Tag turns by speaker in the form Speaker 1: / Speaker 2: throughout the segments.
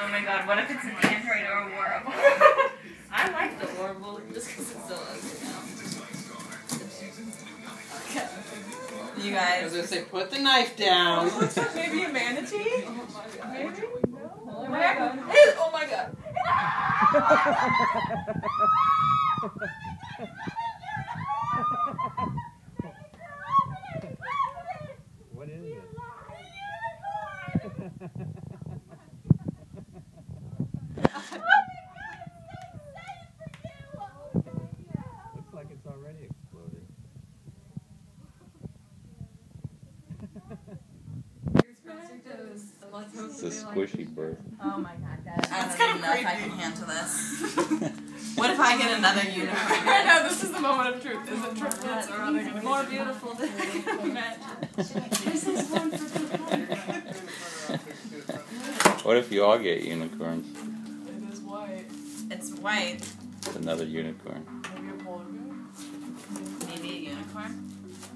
Speaker 1: Oh my god, what if it's an android or a wearable? I like the wearable just because it's so ugly now. Okay. You guys.
Speaker 2: I was going to say, put the knife down.
Speaker 1: Maybe a manatee? Oh my god. Maybe? Oh my god. Oh my god.
Speaker 3: What is it? Looks like it's already exploded. It's a squishy bird.
Speaker 1: Oh my god, guys. I don't even know if I can handle this. What if I get another unicorn? I know, this is the moment of truth. Is it triplets or are they going to be more beautiful than This is one for
Speaker 3: What if you all get unicorns?
Speaker 1: It is white. It's white.
Speaker 3: It's another unicorn.
Speaker 1: Maybe a polar bear? Maybe a unicorn?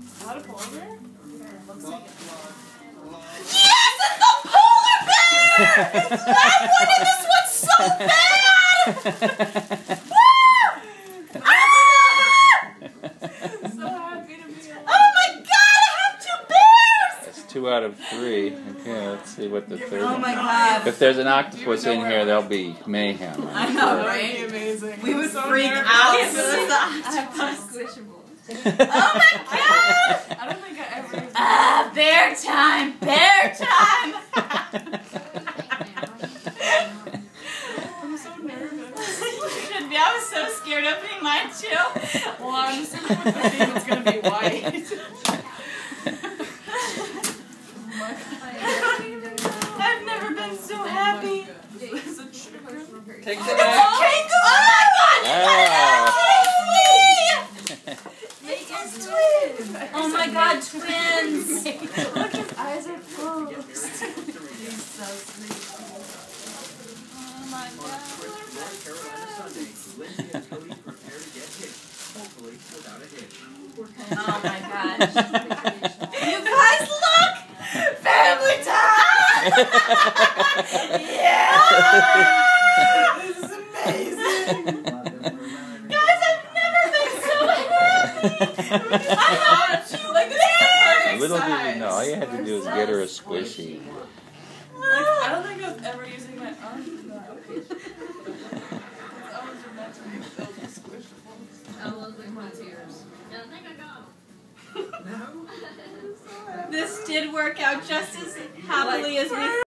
Speaker 1: Is that a polar bear? It looks like it. Yes, it's a polar bear! I wanted this one so bad! Woo! Ah! So happy to be alive. Oh my god, I have 2 bears!
Speaker 3: That's 2 out of 3. Okay, let's see what the third
Speaker 1: Oh
Speaker 3: one.
Speaker 1: my god.
Speaker 3: If there's an octopus in here, there'll be mayhem.
Speaker 1: I know,
Speaker 3: sure.
Speaker 1: right?
Speaker 2: Amazing.
Speaker 1: We would
Speaker 2: So
Speaker 1: freak
Speaker 2: nervous.
Speaker 1: out if it was the octopus. Squishables. Oh my god!
Speaker 2: I don't think I ever...
Speaker 1: Bear time! Bear time!
Speaker 2: I'm so nervous.
Speaker 1: You should be. I was so scared opening mine too.
Speaker 2: Well, I'm assuming with the theme it's going to be white.
Speaker 1: I've never been so happy.
Speaker 2: Is it sugar?
Speaker 3: Take the
Speaker 1: Oh my god! Oh my god, twins!
Speaker 2: Look, his eyes are closed.
Speaker 1: He's so sweet. Oh my god. Oh my gosh. You guys look! Family time! Yeah!
Speaker 2: This is amazing.
Speaker 1: Guys, I've never been so happy! I have 2 like bears!
Speaker 3: Little did you know, all you had to do was get her a squishy.
Speaker 2: Like, I don't think I was ever using my arm for that. Those arms are meant to be filled with squishables.
Speaker 4: I love like my tears. Yeah, I think I got them.
Speaker 1: This did work out just as happily as we